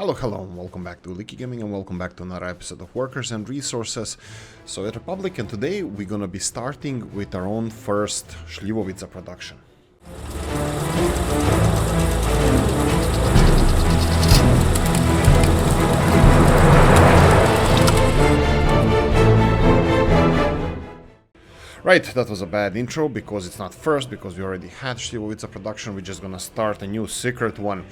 Hello, and welcome back to Oolykee Gaming, and welcome back to another episode of Workers and Resources Soviet Republic, and today we're gonna be starting with our own first Schliebel production. Right, that was a bad intro, because it's not first, because we already had Schliebel production. We're just gonna start a new secret one.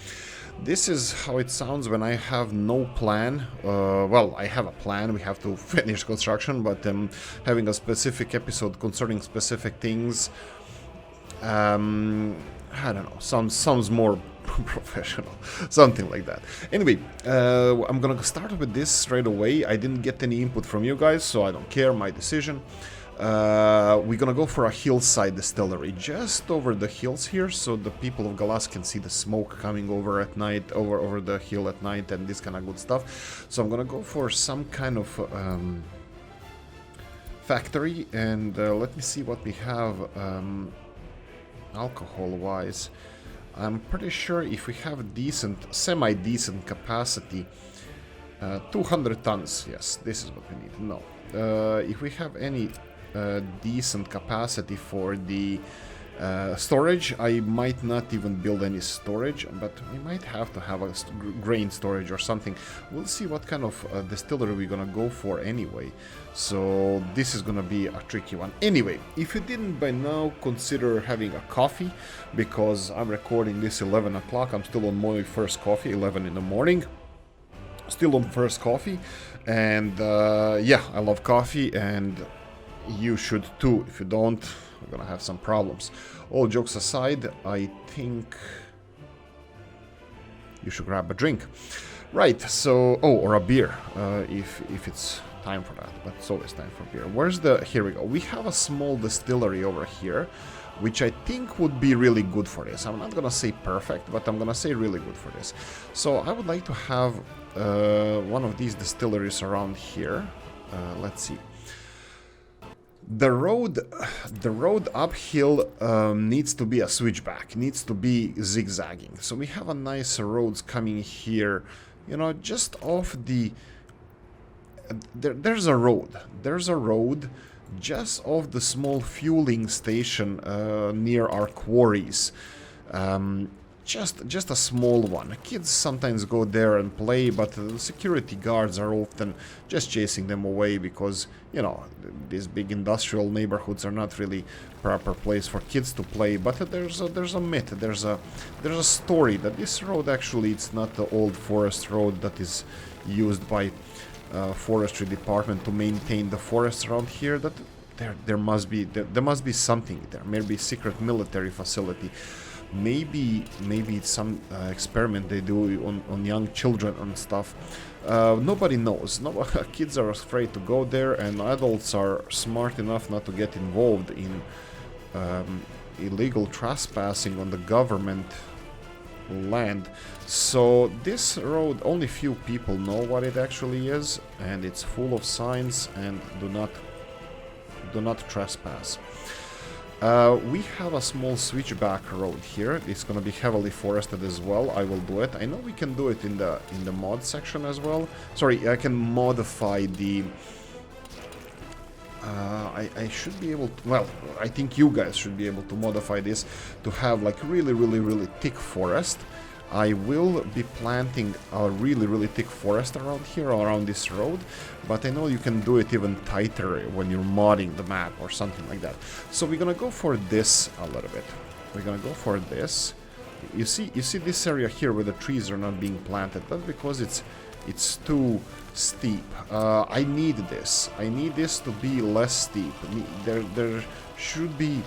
This is how it sounds when I have no plan. Well, I have a plan, we have to finish construction, but having a specific episode concerning specific things, I don't know, sounds more professional, something like that. Anyway, I'm gonna start with this straight away. I didn't get any input from you guys, so I don't care, my decision. We're gonna go for a hillside distillery, just over the hills here, so the people of Galas can see the smoke coming over at night, over the hill at night, and this kind of good stuff. So I'm gonna go for some kind of factory, and let me see what we have alcohol-wise. I'm pretty sure if we have decent, semi-decent capacity, 200 tons, yes, this is what we need. No, if we have any decent capacity for the storage, I might not even build any storage, but we might have to have a grain storage or something. We'll see what kind of distillery we're gonna go for anyway, so this is gonna be a tricky one. Anyway, if you didn't by now, consider having a coffee, because I'm recording this 11 o'clock. I'm still on my first coffee, 11 in the morning, still on first coffee, and yeah, I love coffee, and you should too. If you don't, we're gonna have some problems. All jokes aside, I think you should grab a drink. Right, so... oh, or a beer, if it's time for that, but it's always time for beer. Where's the... here we go. We have a small distillery over here, which I think would be really good for this. I'm not gonna say perfect, but I'm gonna say really good for this. So I would like to have one of these distilleries around here. Let's see. The road uphill needs to be a switchback, needs to be zigzagging. So we have a nice roads coming here, you know, just off the... there's a road just off the small fueling station near our quarries. Just a small one. Kids sometimes go there and play, but the security guards are often just chasing them away, because, you know, these big industrial neighborhoods are not really proper place for kids to play. But there's a myth, there's a story that this road actually, it's not the old forest road that is used by forestry department to maintain the forests around here. That there must be something there, maybe secret military facility. Maybe it's some experiment they do on young children and stuff. Nobody knows. No, kids are afraid to go there, and adults are smart enough not to get involved in illegal trespassing on the government land. So this road, only few people know what it actually is, and it's full of signs and do not trespass. We have a small switchback road here. It's gonna be heavily forested as well. I will do it. I know we can do it in the mod section as well. Sorry, I can modify the... I should be able to... well, I think you guys should be able to modify this to have like really thick forest. I will be planting a really thick forest around here, around this road, but I know you can do it even tighter when you're modding the map or something like that. So we're gonna go for this a little bit. We're gonna go for this. You see this area here where the trees are not being planted. That's because it's too steep. I need this. I need this to be less steep. There should be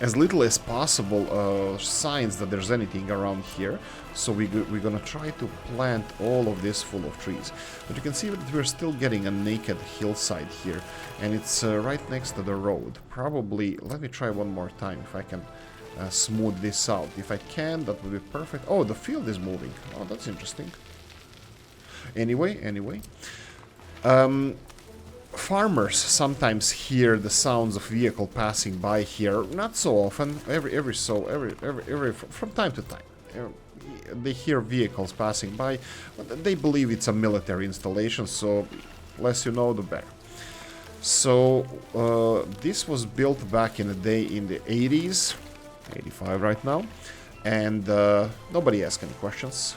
as little as possible signs that there's anything around here. So we're gonna try to plant all of this full of trees. But you can see that we're still getting a naked hillside here, and it's right next to the road. Probably, let me try one more time if I can smooth this out. If I can, that would be perfect. Oh, the field is moving. Oh, that's interesting. Anyway. Farmers sometimes hear the sounds of vehicle passing by here, not so often, from time to time. they hear vehicles passing by, but they believe it's a military installation, so less you know, the better. So this was built back in the day in the 80s, 85 right now, and nobody asked any questions.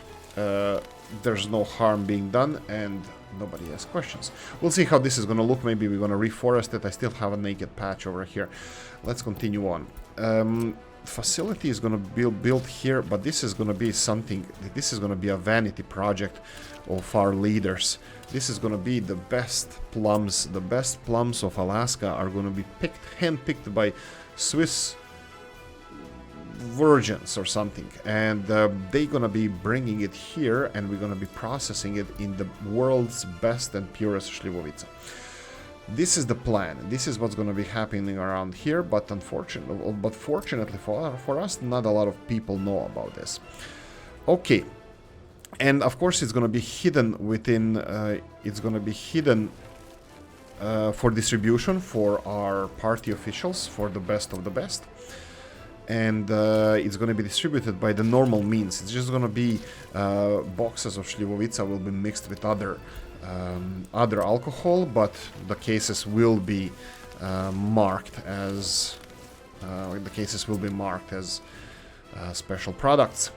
There's no harm being done, and nobody asked questions. We'll see how this is going to look. Maybe we're going to reforest it. I still have a naked patch over here. Let's continue on. Facility is going to be built here, but this is going to be something, this is going to be a vanity project of our leaders. This is going to be the best plums of Alaska are going to be hand-picked by Swiss virgins or something, and they're going to be bringing it here, and we're going to be processing it in the world's best and purest Schliebel. This is the plan. This is what's going to be happening around here, but fortunately for us, not a lot of people know about this. Okay, and of course it's going to be hidden within. It's going to be hidden for distribution for our party officials, for the best of the best, and it's going to be distributed by the normal means. It's just going to be boxes of Schliebel will be mixed with other alcohol, but the cases will be marked as special products.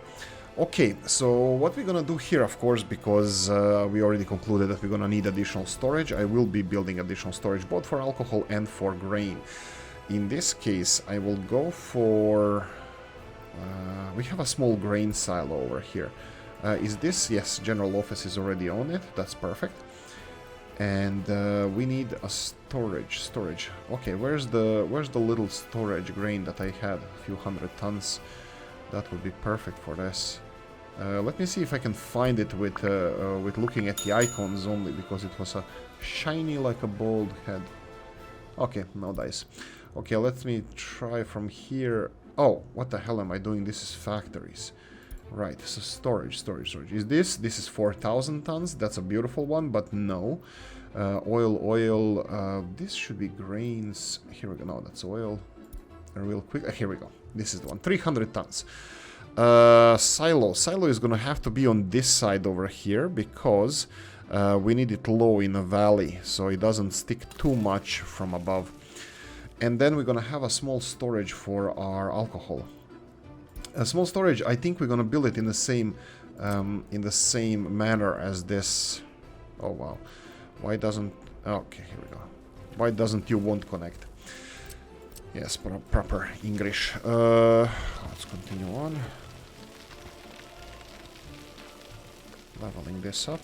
Okay, so what we're gonna do here, of course, because we already concluded that we're gonna need additional storage, I will be building additional storage both for alcohol and for grain. In this case, I will go for... we have a small grain silo over here. Is this? Yes, general office is already on it. That's perfect. And we need a storage. Okay, where's the little storage grain that I had? A few hundred tons. That would be perfect for this. Let me see if I can find it with looking at the icons only, because it was a shiny like a bald head. Okay, no dice. Okay, let me try from here. Oh, what the hell am I doing? This is factories. Right, so storage. Is this? This is 4,000 tons. That's a beautiful one, but no. Oil. This should be grains. Here we go. No, that's oil. Real quick. Here we go. This is the one. 300 tons. Silo. Silo is going to have to be on this side over here, because we need it low in a valley, so it doesn't stick too much from above. And then we're going to have a small storage for our alcohol. A small storage, I think we're gonna build it in the same manner as this. Oh wow, why doesn't? Okay, here we go. Why doesn't you won't connect? Yes, proper English. Let's continue on. Leveling this up.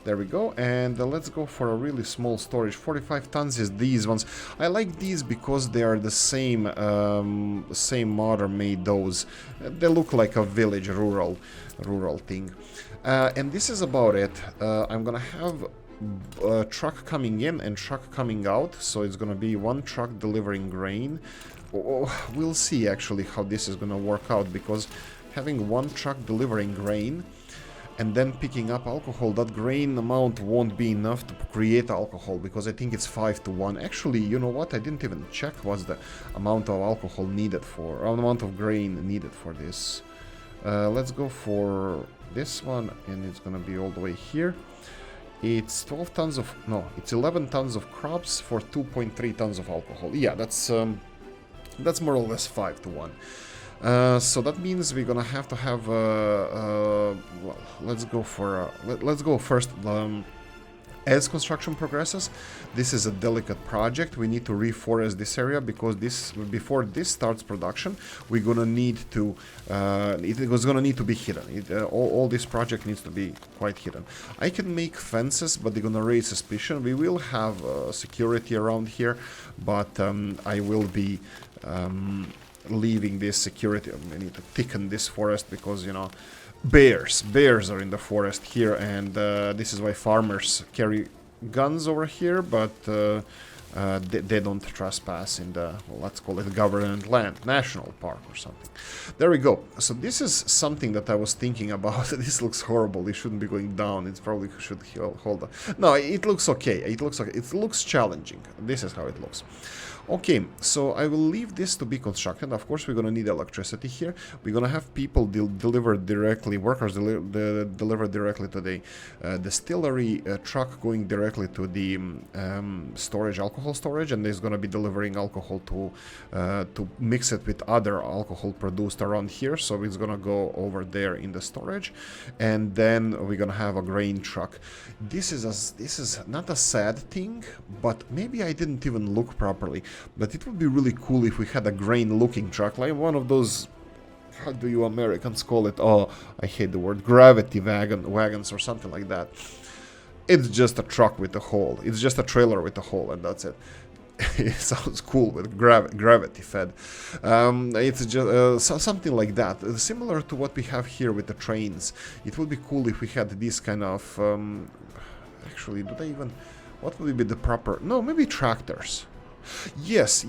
There we go, and let's go for a really small storage. 45 tons is these ones. I like these because they are the same modder made those. They look like a village, rural thing. And this is about it. I'm gonna have a truck coming in and truck coming out, so it's gonna be one truck delivering grain. We'll see actually how this is gonna work out, because having one truck delivering grain and then picking up alcohol, that grain amount won't be enough to create alcohol, because I think it's 5 to 1. Actually, you know what? I didn't even check what's the amount of alcohol needed for, or amount of grain needed for this. Let's go for this one, and it's gonna be all the way here. It's 12 tons of, no, it's 11 tons of crops for 2.3 tons of alcohol. Yeah, that's more or less 5 to 1. So that means we're gonna have to have well, let's go first. As construction progresses, this is a delicate project. We need to reforest this area, because before this starts production, we're gonna need to it was gonna need to be hidden. All this project needs to be quite hidden. I can make fences, but they're gonna raise suspicion. We will have security around here, but I will be leaving this security. I need to thicken this forest, because, you know, bears are in the forest here, and this is why farmers carry guns over here, but they don't trespass in the, well, let's call it government land, national park or something. There we go. So this is something that I was thinking about. This looks horrible. It shouldn't be going down. It probably should hold on. No, it looks okay. It looks challenging. This is how it looks. Okay, so I will leave this to be constructed. Of course, we're gonna need electricity here. We're gonna have people deliver directly, workers deliver directly to the distillery, truck going directly to the storage, alcohol storage, and there's gonna be delivering alcohol to mix it with other alcohol produced around here. So it's gonna go over there in the storage, and then we're gonna have a grain truck. This is not a sad thing, but maybe I didn't even look properly. But it would be really cool if we had a grain-looking truck, like one of those, how do you Americans call it? Oh, I hate the word, gravity wagons or something like that. It's just a truck with a hole. It's just a trailer with a hole, and that's it. It sounds cool with gravity fed. It's just something like that, similar to what we have here with the trains. It would be cool if we had this kind of. Actually, do they even? What would be the proper? No, maybe tractors. Yes.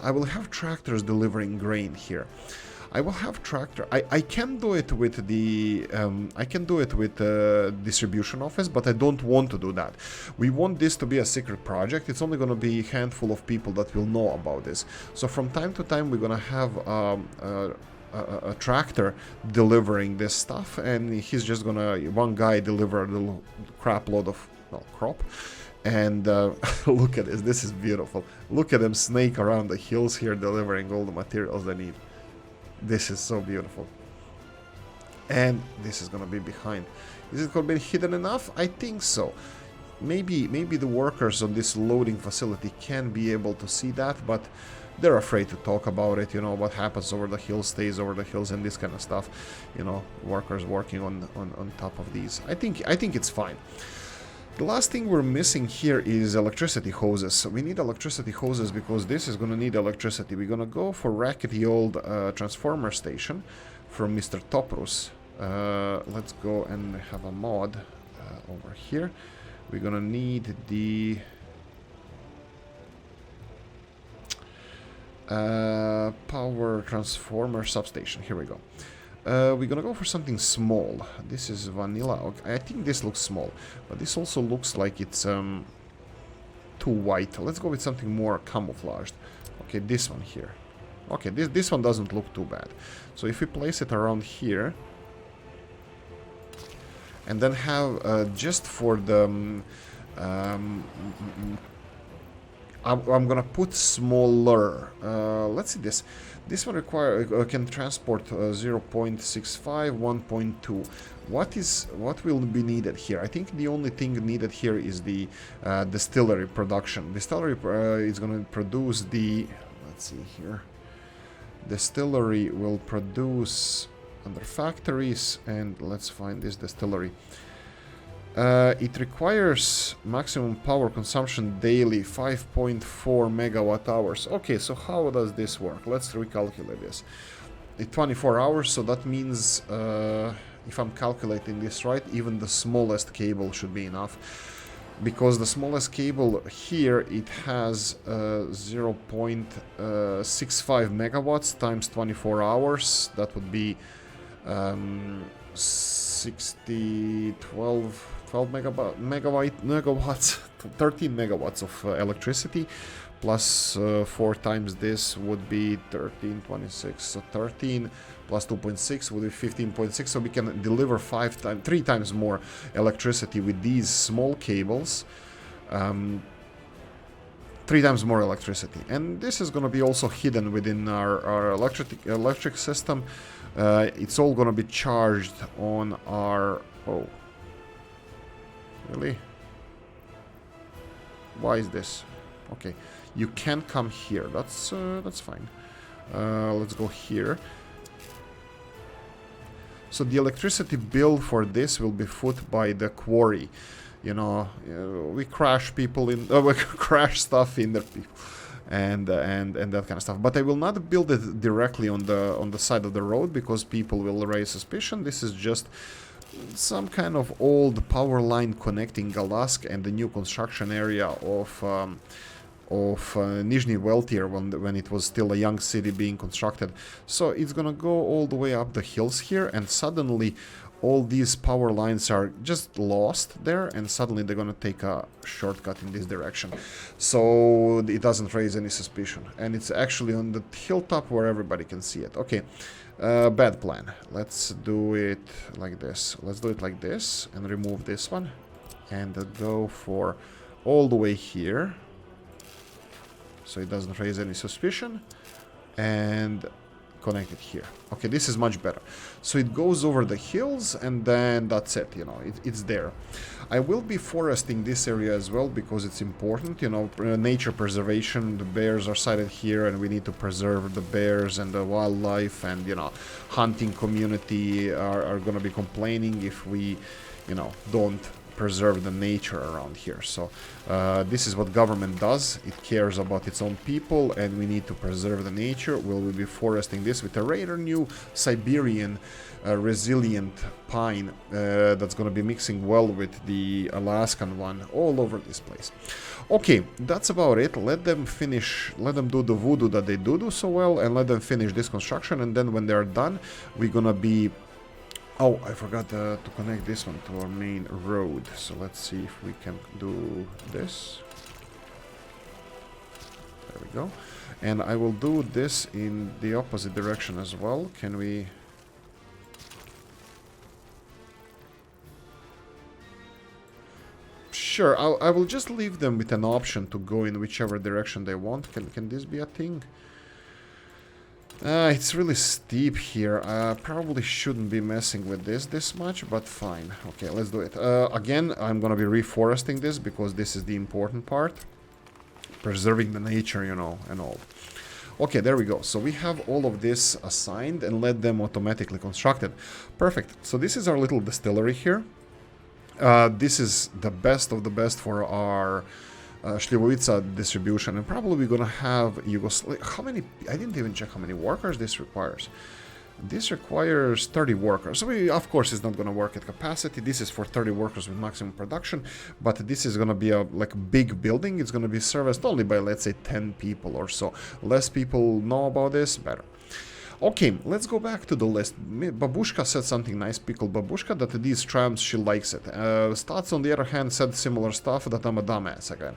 I will have tractors delivering grain here. I will have tractor. I can do it with the distribution office, but I don't want to do that. We want this to be a secret project. It's only going to be a handful of people that will know about this. So from time to time, we're going to have a tractor delivering this stuff, and he's just gonna one guy deliver a little crap load of crop. And look at this. This is beautiful. Look at them snake around the hills here delivering all the materials they need. This is so beautiful. And this is going to be behind. Is it going to be hidden enough? I think so. Maybe the workers on this loading facility can be able to see that, but they're afraid to talk about it. You know, what happens over the hills stays over the hills and this kind of stuff. You know, workers working on top of these. I think it's fine. The last thing we're missing here is electricity hoses. So we need electricity hoses because this is going to need electricity. We're going to go for rackety old transformer station from Mr. Toprus. Let's go and have a mod over here. We're going to need the power transformer substation. Here we go. We're gonna go for something small. This is vanilla. Okay, I think this looks small, but this also looks like it's too white. Let's go with something more camouflaged. Okay, this one here. Okay, this one doesn't look too bad. So if we place it around here, and then have just for the I'm gonna put smaller. Let's see this. This one can transport 0.65, 1.2. What will be needed here? I think the only thing needed here is the distillery production. Distillery is gonna produce the. Let's see here. Distillery will produce under factories, and let's find this distillery. It requires maximum power consumption daily, 5.4 megawatt hours. Okay, so how does this work? Let's recalculate this. 24 hours, so that means, if I'm calculating this right, even the smallest cable should be enough. Because the smallest cable here, it has 0.65 megawatts times 24 hours. That would be 12 megawatts, 13 megawatts of electricity, plus 4 times this would be 13, 26, so 13 plus 2.6 would be 15.6, so we can deliver 3 times more electricity with these small cables, 3 times more electricity. And this is going to be also hidden within our electric system. It's all going to be charged on our... Oh. Really? Why is this? Okay, you can come here. That's fine. Let's go here. So the electricity bill for this will be put by the quarry. You know, we crash people in, we crash stuff in the people, and that kind of stuff. But I will not build it directly on the side of the road because people will raise suspicion. This is just some kind of old power line connecting Alaska and the new construction area Nizhny Weltir when it was still a young city being constructed. So it's gonna go all the way up the hills here, and suddenly all these power lines are just lost there, and suddenly they're gonna take a shortcut in this direction. So it doesn't raise any suspicion, and it's actually on the hilltop where everybody can see it. Okay, bad plan. Let's do it like this. Let's do it like this and remove this one, and go for all the way here, so it doesn't raise any suspicion, and connect it here. Okay, this is much better. So it goes over the hills, and then that's it, you know, it's there. I will be foresting this area as well, because it's important, you know, nature preservation. The bears are sighted here, and we need to preserve the bears and the wildlife, and, you know, hunting community are gonna be complaining if we, you know, don't preserve the nature around here. So this is what government does. It cares about its own people, and we need to preserve the nature. We'll be foresting this with a rare new Siberian resilient pine that's going to be mixing well with the Alaskan one all over this place. Okay, that's about it. Let them finish, let them do the voodoo that they do so well, and let them finish this construction, and then when they're done, we're gonna be... Oh, I forgot to connect this one to our main road. So let's see if we can do this. There we go. And I will do this in the opposite direction as well. Can we... Sure, I will just leave them with an option to go in whichever direction they want. Can this be a thing? It's really steep here. Probably shouldn't be messing with this much, but fine. Okay, let's do it. Again, I'm gonna be reforesting this, because this is the important part. Preserving the nature, you know, and all. Okay, there we go. So we have all of this assigned, and let them automatically constructed. Perfect. So this is our little distillery here. This is the best of the best for our... Schliebel distribution, and probably we're gonna have Yugoslavia. How many? I didn't even check how many workers this requires. This requires 30 workers. So we, of course, it's not gonna work at capacity. This is for 30 workers with maximum production, but this is gonna be a like big building. It's gonna be serviced only by, let's say, 10 people or so. Less people know about this, better. Okay, let's go back to the list. Babushka said something nice, Pickle Babushka, that these trams, she likes it. Stats, on the other hand, said similar stuff, that I'm a dumbass again.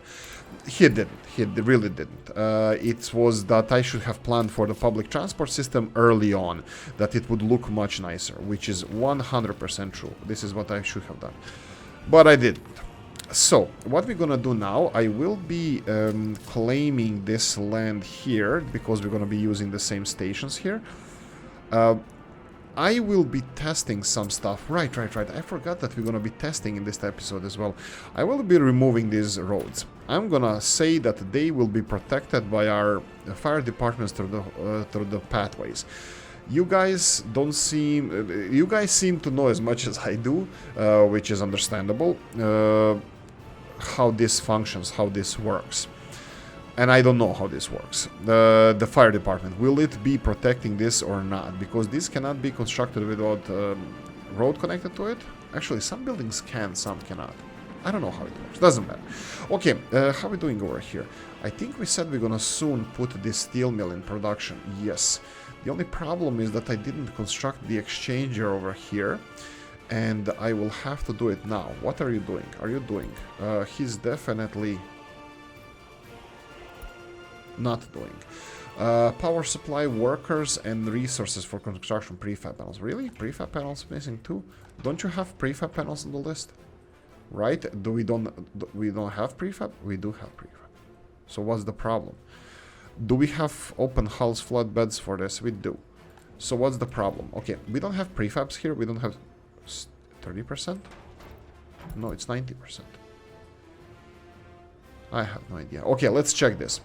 He didn't. He really didn't. It was that I should have planned for the public transport system early on, that it would look much nicer, which is 100% true. This is what I should have done. But I didn't. So, what we're gonna do now, I will be claiming this land here, because we're gonna be using the same stations here. I will be testing some stuff. Right. I forgot that we're gonna be testing in this episode as well. I will be removing these roads. I'm gonna say that they will be protected by our fire departments through the pathways. You guys don't seem... you guys seem to know as much as I do, which is understandable. How this functions, how this works. And I don't know how this works. The fire department, will it be protecting this or not? Because this cannot be constructed without road connected to it. Actually, some buildings can, some cannot. I don't know how it works, doesn't matter. Okay, how are we doing over here? I think we said we're gonna soon put this steel mill in production. Yes. The only problem is that I didn't construct the exchanger over here. And I will have to do it now. What are you doing? Are you doing? He's definitely not doing. Power supply, workers, and resources for construction prefab panels. Really? Prefab panels missing too? Don't you have prefab panels on the list? Right? We don't have prefab? We do have prefab. So what's the problem? Do we have open hulls, flood beds for this? We do. So what's the problem? Okay, we don't have prefabs here. We don't have 30%? No, it's 90%. I have no idea. Okay, let's check this.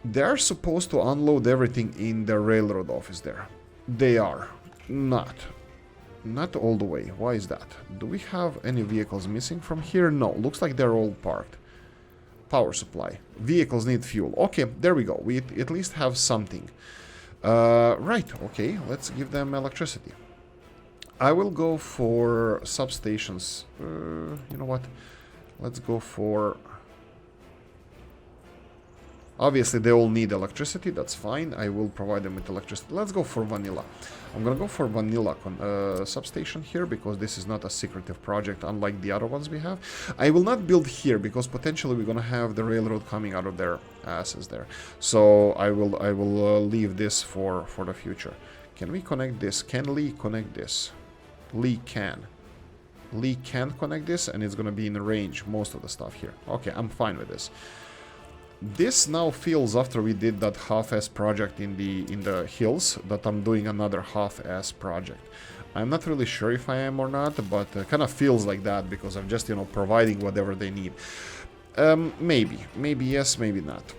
They're supposed to unload everything in the railroad office there. They are. Not all the way. Why is that? Do we have any vehicles missing from here? No, looks like they're all parked. Power supply. Vehicles need fuel. Okay, there we go. We at least have something. Right, okay, let's give them electricity. I will go for substations. You know what? Let's go for Obviously, they all need electricity. That's fine. I will provide them with electricity. Let's go for vanilla. I'm gonna go for vanilla substation here because this is not a secretive project unlike the other ones we have. I will not build here because potentially we're gonna have the railroad coming out of their asses there. So I will leave this for the future. Can we connect this? Can Lee connect this? Lee can. Lee can connect this, and it's gonna be in range, most of the stuff here. Okay, I'm fine with this. This now feels, after we did that half-ass project in the hills, that I'm doing another half-ass project. I'm not really sure if I am or not, but kind of feels like that because I'm just, you know, providing whatever they need. Maybe yes, maybe not.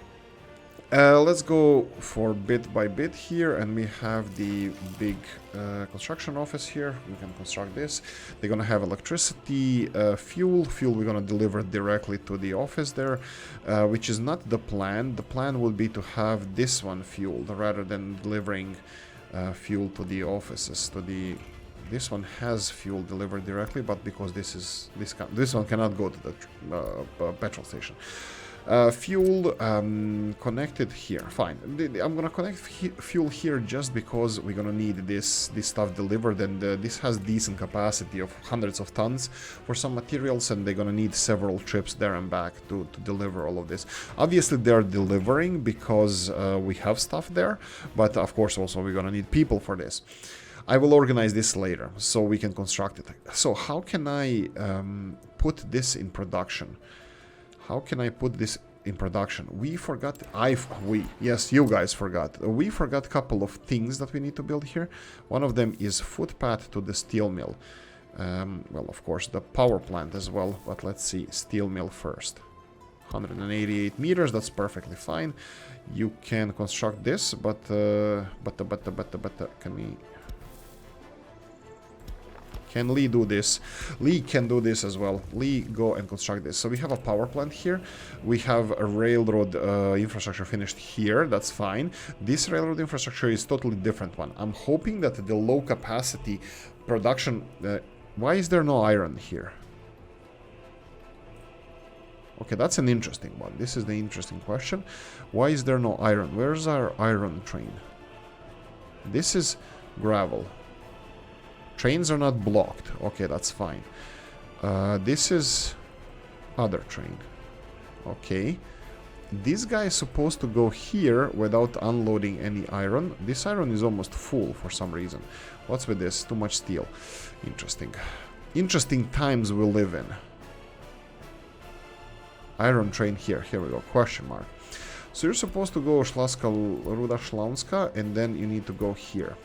Let's go for bit by bit here, and we have the big construction office here. We can construct this. They're gonna have electricity, fuel we're gonna deliver directly to the office there, which is not the plan. The plan would be to have this one fueled rather than delivering fuel to the offices. This one has fuel delivered directly, but because this one cannot go to the petrol station. Fuel connected here. Fine. I'm gonna connect fuel here just because we're gonna need this stuff delivered, and this has decent capacity of hundreds of tons for some materials, and they're gonna need several trips there and back to deliver all of this. Obviously, they're delivering because we have stuff there, but of course also we're gonna need people for this. I will organize this later so we can construct it. So how can I put this in production? How can I put this in production? We forgot, yes, you guys forgot. We forgot a couple of things that we need to build here. One of them is footpath to the steel mill. Well, of course, the power plant as well, but let's see, steel mill first. 188 meters, that's perfectly fine. You can construct this, but can we... Can Lee do this? Lee can do this as well. Lee, go and construct this. So we have a power plant here. We have a railroad infrastructure finished here. That's fine. This railroad infrastructure is totally different one. I'm hoping that the low capacity production... why is there no iron here? Okay, that's an interesting one. This is the interesting question. Why is there no iron? Where's our iron train? This is gravel. Trains are not blocked. Okay, that's fine. This is other train. Okay. This guy is supposed to go here without unloading any iron. This iron is almost full for some reason. What's with this? Too much steel. Interesting. Interesting times we live in. Iron train here. Here we go. Question mark. So you're supposed to go Szlaska Ruda Szlaunska, and then you need to go here.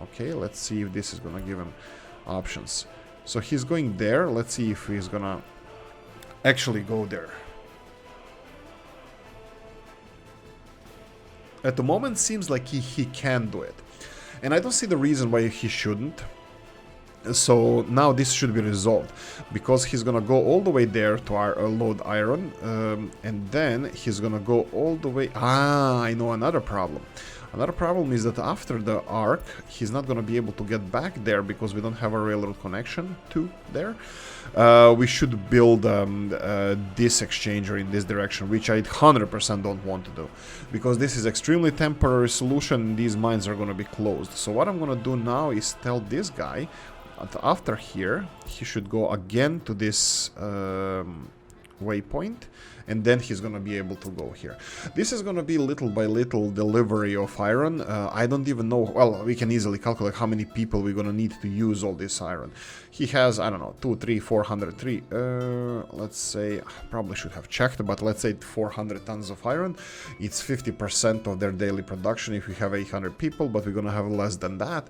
Okay, let's see if this is gonna give him options. So he's going there. Let's see if he's gonna actually go there. At the moment, seems like he can do it. And I don't see the reason why he shouldn't. So now this should be resolved. Because he's gonna go all the way there to load iron. And then he's gonna go all the way... Ah, I know another problem. Another problem is that after the arc, he's not going to be able to get back there because we don't have a railroad connection to there. We should build this exchanger in this direction, which I 100% don't want to do. Because this is extremely temporary solution, these mines are going to be closed. So what I'm going to do now is tell this guy that after here, he should go again to this waypoint. And then he's gonna be able to go here. This is gonna be little by little delivery of iron. I don't even know, well, we can easily calculate how many people we're gonna need to use all this iron. He has, I don't know, 2, 3, 403, let's say, probably should have checked, but let's say 400 tons of iron. It's 50% of their daily production if we have 800 people, but we're gonna have less than that.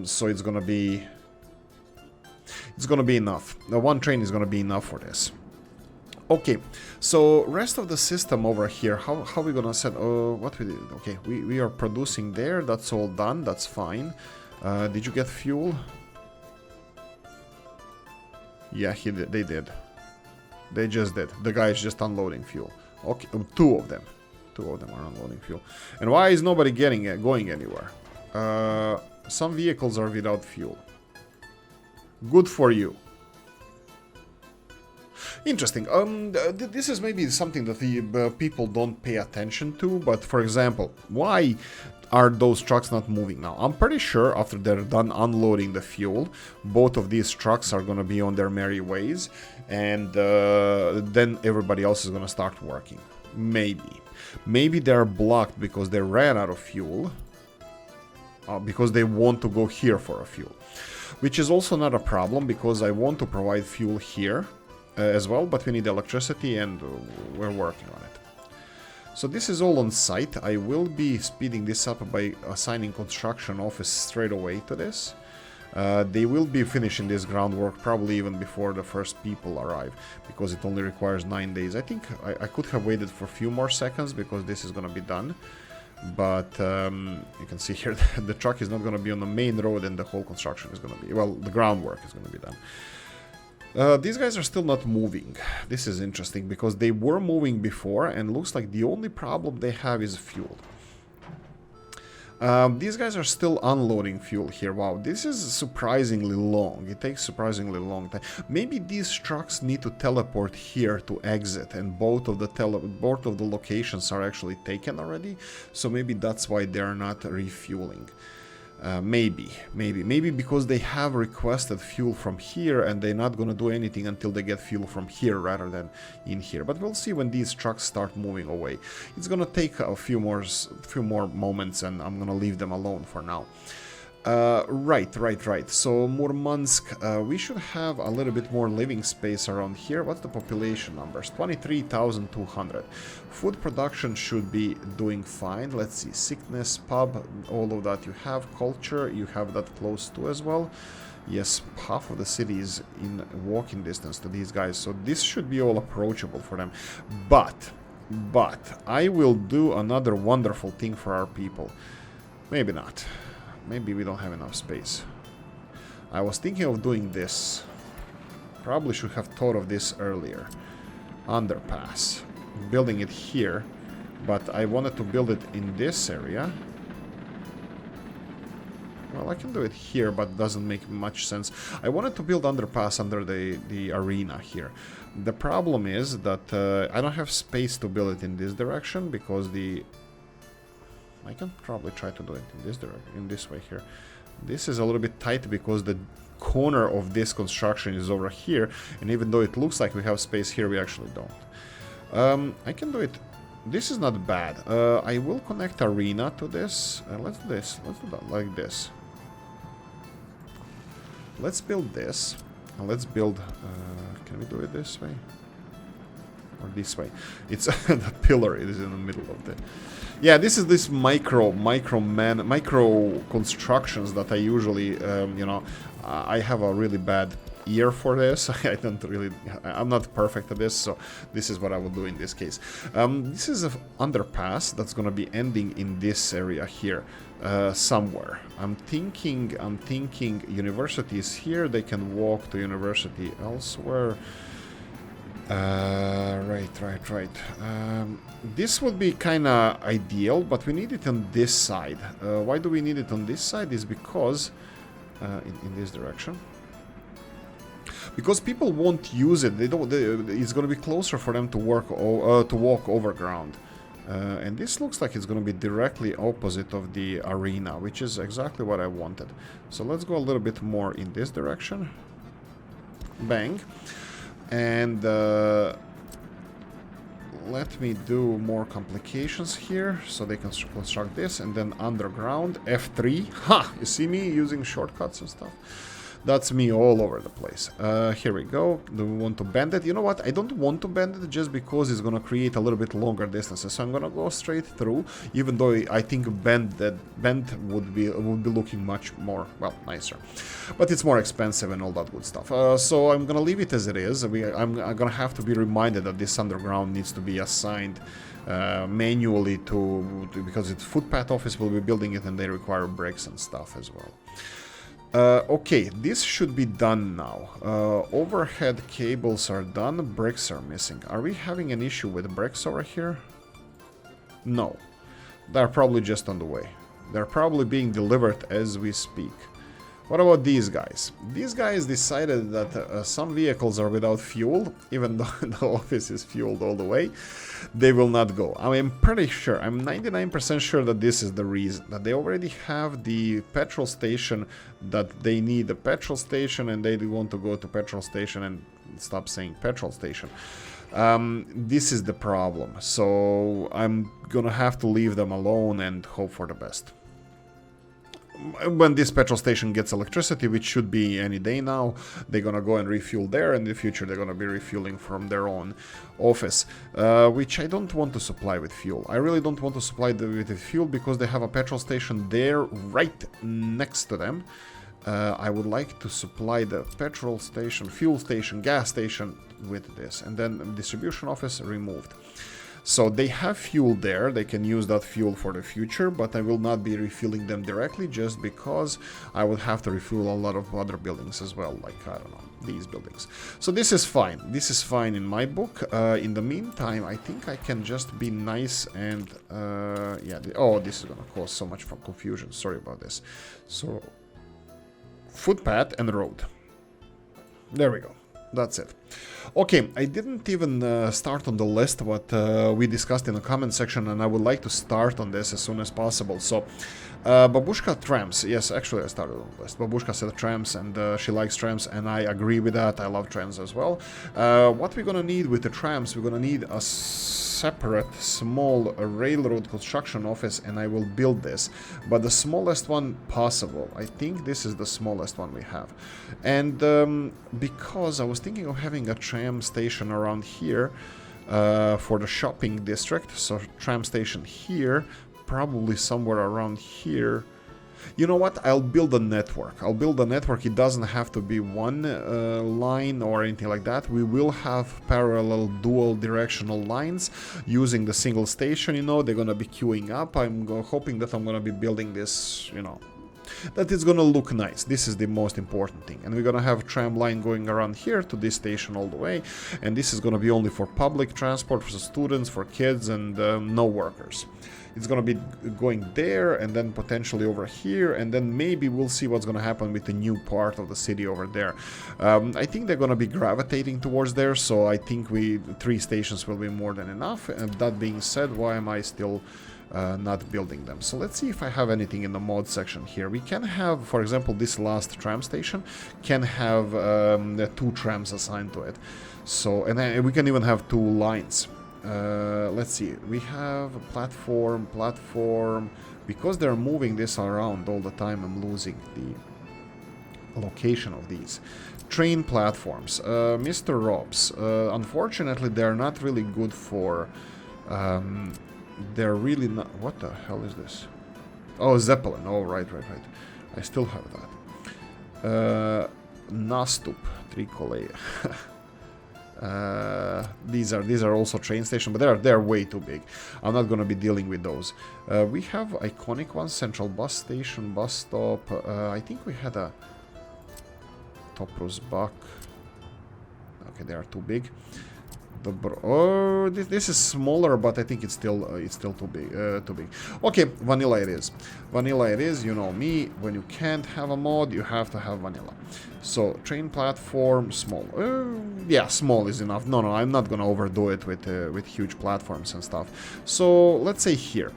So it's gonna be enough. The one train is gonna be enough for this. Okay, so rest of the system over here, how we gonna set, what we did, okay, we are producing there, that's all done, that's fine. Did you get fuel? Yeah, they did. They just did. The guy is just unloading fuel. Okay, two of them are unloading fuel. And why is nobody going anywhere? Some vehicles are without fuel. Good for you. Interesting. This is maybe something that the people don't pay attention to, but for example, why are those trucks not moving now? I'm pretty sure after they're done unloading the fuel, both of these trucks are going to be on their merry ways, and then everybody else is going to start working. Maybe. Maybe they're blocked because they ran out of fuel, because they want to go here for a fuel. Which is also not a problem, because I want to provide fuel here as well, but we need electricity, and we're working on it. So this is all on site. I will be speeding this up by assigning construction office straight away to this. They will be finishing this groundwork probably even before the first people arrive, because it only requires 9 days. I think I could have waited for a few more seconds, because this is going to be done. But you can see here that the truck is not going to be on the main road, and the whole construction is going to be, well, the groundwork is going to be done. These guys are still not moving. This is interesting, because they were moving before, and looks like the only problem they have is fuel. These guys are still unloading fuel here. Wow, this is surprisingly long. It takes surprisingly long time. Maybe these trucks need to teleport here to exit, and both of the locations are actually taken already. So maybe that's why they're not refueling. Maybe because they have requested fuel from here, and they're not gonna do anything until they get fuel from here rather than in here. But we'll see when these trucks start moving away. It's gonna take a few more moments, and I'm gonna leave them alone for now. Right. So Murmansk, we should have a little bit more living space around here. What's the population numbers? 23,200. Food production should be doing fine. Let's see, sickness, pub, all of that you have. Culture, you have that close to as well. Yes, half of the city is in walking distance to these guys, so this should be all approachable for them. But I will do another wonderful thing for our people. Maybe not. Maybe we don't have enough space. I was thinking of doing this. Probably should have thought of this earlier. Underpass. Building it here, but I wanted to build it in this area. Well, I can do it here, but it doesn't make much sense. I wanted to build underpass under the arena here. The problem is that I don't have space to build it in this direction, because I can probably try to do it in this direction, in this way here. This is a little bit tight because the corner of this construction is over here, and even though it looks like we have space here, we actually don't. I can do it. This is not bad. I will connect arena to this. Let's do this. Let's do that like this. Let's build this, and let's build. Can we do it this way? Or this way? It's the pillar is in the middle of the. Yeah, this is this micro constructions that I usually, you know, I have a really bad ear for this. I'm not perfect at this, so this is what I will do in this case. This is an underpass that's gonna be ending in this area here, somewhere. I'm thinking university is here. They can walk to university elsewhere. Right. This would be kind of ideal, but we need it on this side. Why do we need it on this side? Is because in this direction. Because people won't use it. They don't. It's going to be closer for them to walk over ground. And this looks like it's going to be directly opposite of the arena, which is exactly what I wanted. So let's go a little bit more in this direction. Bang. And let me do more complications here, so they can construct this, and then underground, F3. Ha! You see me using shortcuts and stuff? That's me all over the place. Here we go. Do we want to bend it? You know what? I don't want to bend it just because it's going to create a little bit longer distances. So I'm going to go straight through, even though I think bend would be looking much more, well, nicer. But it's more expensive and all that good stuff. So I'm going to leave it as it is. I'm going to have to be reminded that this underground needs to be assigned manually because it's footpath office will be building it, and they require bricks and stuff as well. Okay, this should be done now. Overhead cables are done, bricks are missing. Are we having an issue with bricks over here? No. They're probably just on the way. They're probably being delivered as we speak. What about these guys? These guys decided that some vehicles are without fuel, even though the office is fueled all the way. They will not go. I'm pretty sure, I'm 99% sure that this is the reason. That they already have the petrol station, that they need a petrol station, and they want to go to petrol station and stop saying petrol station. This is the problem. So I'm gonna have to leave them alone and hope for the best. When this petrol station gets electricity, which should be any day now, they're gonna go and refuel there. In the future, they're gonna be refueling from their own office, which I don't want to supply with fuel. I really don't want to supply with the fuel because they have a petrol station there right next to them. I would like to supply the petrol station, fuel station, gas station with this, and then distribution office removed. So they have fuel there, they can use that fuel for the future, but I will not be refueling them directly just because I would have to refuel a lot of other buildings as well, like, I don't know, these buildings. So this is fine. This is fine in my book. In the meantime, I think I can just be nice and, yeah, oh, this is gonna cause so much confusion. Sorry about this. So, footpath and road. There we go. That's it. Okay, I didn't even start on the list what we discussed in the comment section, and I would like to start on this as soon as possible. So, Babushka Trams. Yes, actually I started on the list. Babushka said Trams, and she likes Trams, and I agree with that. I love Trams as well. What we're gonna need with the Trams, we're gonna need a separate small railroad construction office, and I will build this, but the smallest one possible. I think this is the smallest one we have, and because I was thinking of having a tram station around here for the shopping district, so tram station here, probably somewhere around here. You know what? I'll build a network. I'll build a network. It doesn't have to be one line or anything like that. We will have parallel dual directional lines using the single station, you know. They're going to be queuing up. I'm hoping that I'm going to be building this, you know, that it's going to look nice. This is the most important thing. And we're going to have a tram line going around here to this station all the way. And this is going to be only for public transport, for students, for kids, and no workers. It's going to be going there and then potentially over here, and then maybe we'll see what's going to happen with the new part of the city over there. I think they're going to be gravitating towards there, so I think 3 stations will be more than enough. And that being said, why am I still not building them? So let's see if I have anything in the mod section here. We can have, for example, this last tram station can have 2 trams assigned to it. So, and we can even have 2 lines. Let's see, we have a platform, because they're moving this around all the time, I'm losing the location of these. Train platforms, Mr. Robs, unfortunately they're not really good for, they're really not, what the hell is this? Oh, Zeppelin, oh, right, I still have that. Nastup, Tricole. These are also train stations, but they're way too big. I'm not gonna be dealing with those. We have iconic ones: Central Bus Station, bus stop. I think we had a Toprus Bak. Okay, they are too big. Oh, this is smaller, but I think it's still too big. Okay, vanilla it is. Vanilla it is. You know me. When you can't have a mod, you have to have vanilla. So train platform, small. Yeah, small is enough. No, I'm not gonna overdo it with huge platforms and stuff. So let's say here,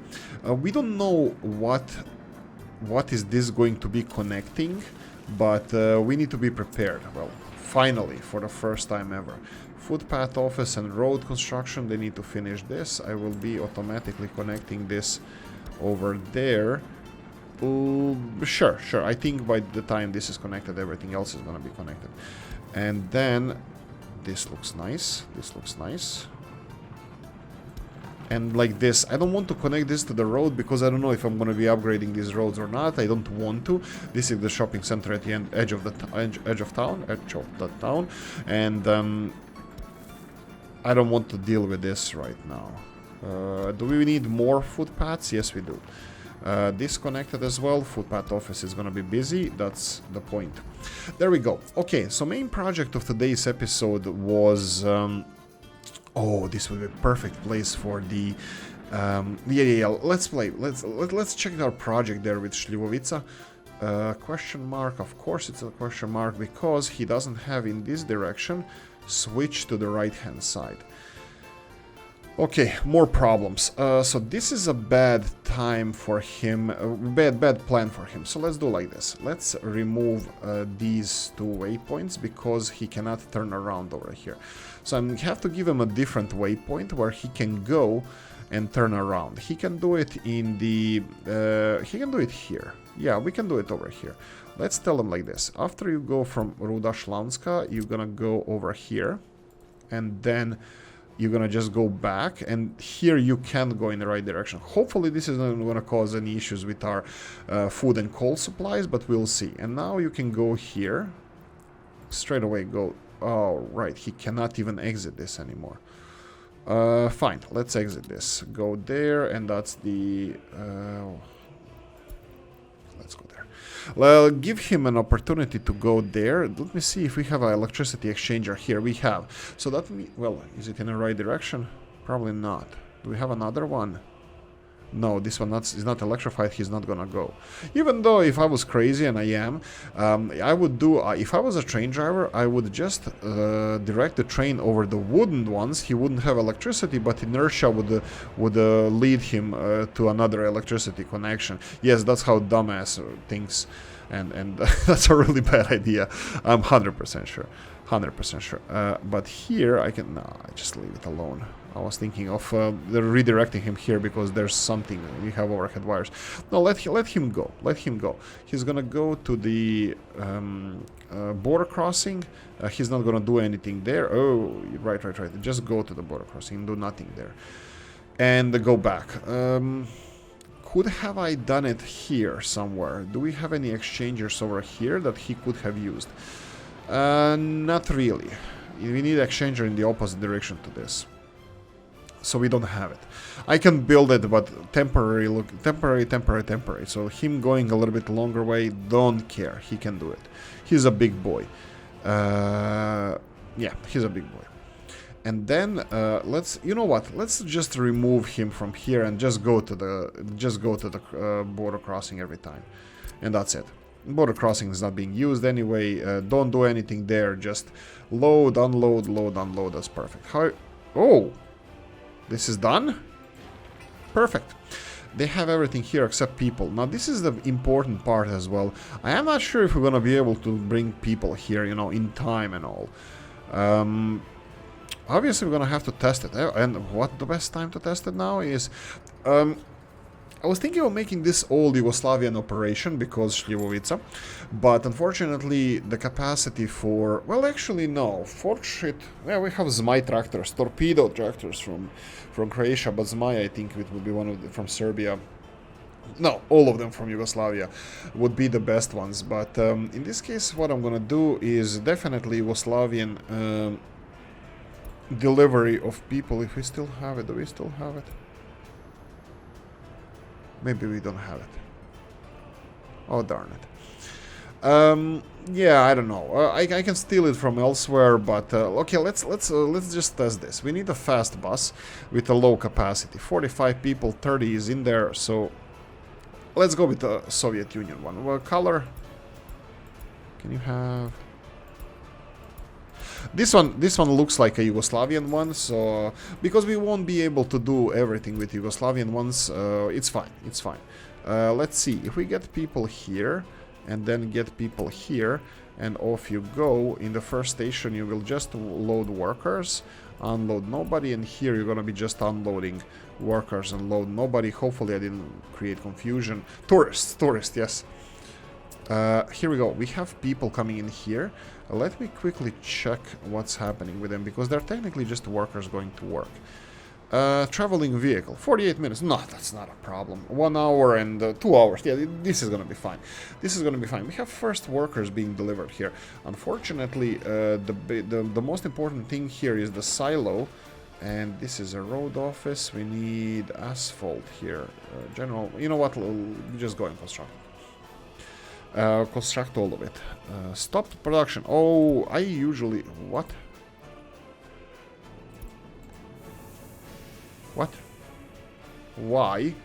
we don't know what is this going to be connecting, but we need to be prepared. Well, finally, for the first time ever. Footpath office and road construction, they need to finish this. I will be automatically connecting this over there. Sure. I think by the time this is connected, everything else is going to be connected. And then this looks nice. And like this, I don't want to connect this to the road because I don't know if I'm going to be upgrading these roads or not. I don't want to. This is the shopping center at the edge of the town, and I don't want to deal with this right now. Do we need more footpaths? Yes, we do. Disconnected as well. Footpath office is gonna be busy. That's the point. There we go. Okay, so main project of today's episode was oh, this would be a perfect place for the yeah. Let's check our project there with Schliebovica. Question mark, of course it's a question mark, because he doesn't have in this direction. Switch to the right hand side. Okay, more problems. So this is a bad time for him, bad plan for him. So let's do like this. Let's remove these 2 waypoints because he cannot turn around over here. So I have to give him a different waypoint where he can go and turn around. He can do it in the, he can do it here. Yeah, we can do it over here. Let's tell him like this. After you go from Ruda Shlanska, you're gonna go over here, and then you're gonna just go back, and here you can go in the right direction. Hopefully this is not gonna cause any issues with our food and coal supplies, but we'll see. And now you can go here, straight away go. Oh, right, he cannot even exit this anymore. Fine, let's exit this. Go there, and that's the... let's go there. Well, give him an opportunity to go there. Let me see if we have an electricity exchanger here. We have. So that well, is it in the right direction? Probably not. Do we have another one? No, this one is not electrified. He's not gonna go. Even though if I was crazy, and I am, I would do. If I was a train driver, I would just direct the train over the wooden ones. He wouldn't have electricity, but inertia would lead him to another electricity connection. Yes, that's how dumbass thinks, and that's a really bad idea. I'm 100% sure. 100% sure. But here I can. No, I just leave it alone. I was thinking of redirecting him here because there's something. We have overhead wires. No, let him go. Let him go. He's gonna go to the border crossing. He's not gonna do anything there. Oh, right. Just go to the border crossing and do nothing there. And go back. Could have I done it here somewhere? Do we have any exchangers over here that he could have used? Not really. We need exchanger in the opposite direction to this. So we don't have it. I can build it, but temporary. So him going a little bit longer way, don't care. He can do it. He's a big boy. Yeah, he's a big boy. And then let's, you know what? Let's just remove him from here and just go to the border crossing every time, and that's it. Border crossing is not being used anyway. Don't do anything there. Just load, unload, load, unload. That's perfect. How? Oh. This is done? Perfect. They have everything here except people. Now, this is the important part as well. I am not sure if we're going to be able to bring people here, you know, in time and all. Obviously, we're going to have to test it. And what the best time to test it now is... I was thinking of making this old Yugoslavian operation because Schliebovica, but unfortunately the capacity for... Well, actually, no. Yeah, we have Zmaj tractors, torpedo tractors from Croatia, but Zmaj, I think it would be one of them from Serbia. No, all of them from Yugoslavia would be the best ones, but in this case what I'm gonna do is definitely Yugoslavian delivery of people, if we still have it. Do we still have it? Maybe we don't have it. Oh, darn it. Yeah, I don't know. I can steal it from elsewhere, but okay, let's just test this. We need a fast bus with a low capacity. 45 people, 30 is in there, so let's go with the Soviet Union one. Well, color. Can you have... This one looks like a Yugoslavian one, so because we won't be able to do everything with Yugoslavian ones, it's fine. Let's see if we get people here and then get people here, and off you go. In the first station, you will just load workers, unload nobody, and here you're gonna be just unloading workers and load nobody. Hopefully, I didn't create confusion. Tourists, yes. Here we go. We have people coming in here. Let me quickly check what's happening with them, because they're technically just workers going to work. Traveling vehicle, 48 minutes. No, that's not a problem. 1 hour and 2 hours. Yeah, this is gonna be fine. We have first workers being delivered here. Unfortunately, the most important thing here is the silo, and this is a road office. We need asphalt here. General, you know what? Just go and construct. Construct all of it. Stop production. Oh, I usually... What? Why?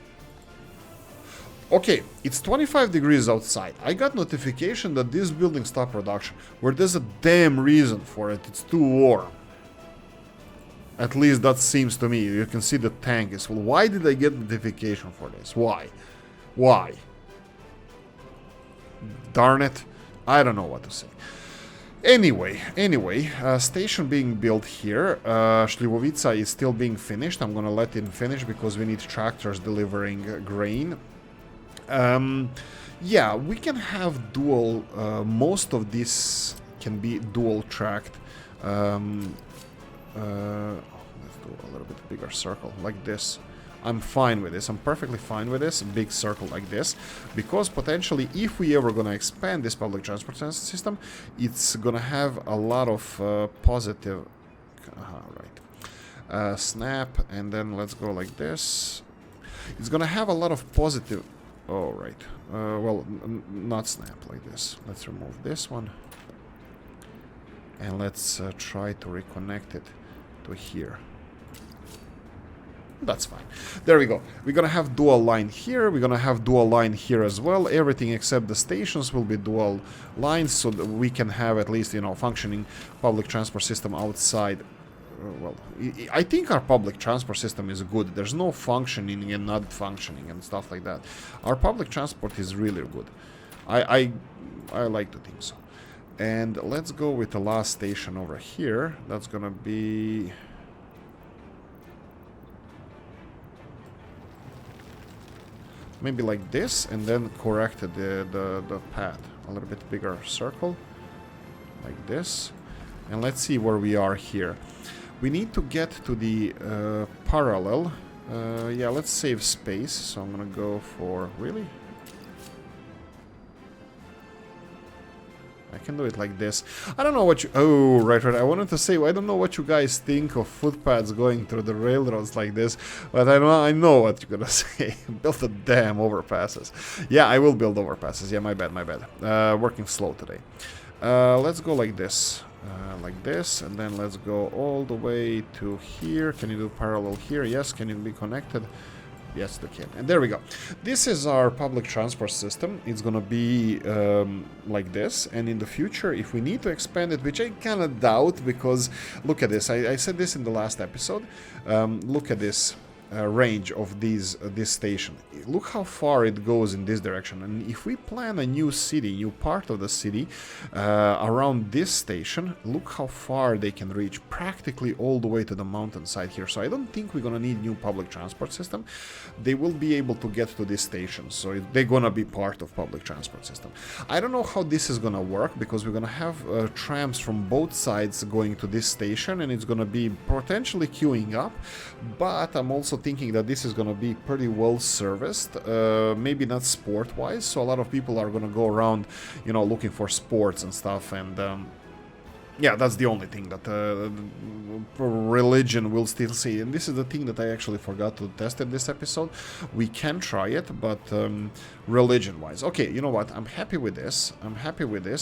Okay, it's 25 degrees outside. I got notification that this building stopped production, where there's a damn reason for it. It's too warm. At least that seems to me. You can see the tank is full. Why did I get notification for this? Why? Why? Darn it. I don't know what to say. Anyway, station being built here. Schliebovica is still being finished. I'm gonna let it finish because we need tractors delivering grain. Yeah, we can have dual, most of this can be dual tracked. Let's do a little bit bigger circle, like this. I'm fine with this, I'm perfectly fine with this, big circle like this, because potentially if we ever gonna expand this public transport system, it's gonna have a lot of positive, snap, and then let's go like this. It's gonna have a lot of positive, oh right, well, not snap, like this. Let's remove this one, and let's try to reconnect it to here. That's fine. There we go. We're gonna have dual line here. We're gonna have dual line here as well. Everything except the stations will be dual lines, so that we can have at least, you know, functioning public transport system outside. Well, I think our public transport system is good. There's no functioning and not functioning and stuff like that. Our public transport is really good. I like to think so. And let's go with the last station over here. That's gonna be... maybe like this, and then correct the path. A little bit bigger circle, like this. And let's see where we are here. We need to get to the parallel. Yeah, let's save space. So I'm gonna go for... really? I can do it like this. I don't know what you... oh, right. I wanted to say, I don't know what you guys think of footpaths going through the railroads like this, but I know what you're gonna say. Build the damn overpasses. Yeah, I will build overpasses. Yeah, my bad. Working slow today. Let's go like this. Like this, and then let's go all the way to here. Can you do parallel here? Yes. Can it be connected? Yes, they can. And there we go. This is our public transport system. It's gonna be like this. And in the future, if we need to expand it, which I kind of doubt, because look at this. I said this in the last episode. Look at this range of this station. Look how far it goes in this direction. And if we plan a new city, new part of the city around this station, look how far they can reach, practically all the way to the mountainside here. So I don't think we're gonna need new public transport system. They will be able to get to this station, so they're gonna be part of public transport system. I don't know how this is gonna work, because we're gonna have trams from both sides going to this station, and it's gonna be potentially queuing up, but I'm also thinking that this is gonna be pretty well serviced, maybe not sport wise, so a lot of people are gonna go around, you know, looking for sports and stuff, and yeah, that's the only thing that religion will still see. And this is the thing that I actually forgot to test in this episode. We can try it, but religion wise, okay, you know what, I'm happy with this.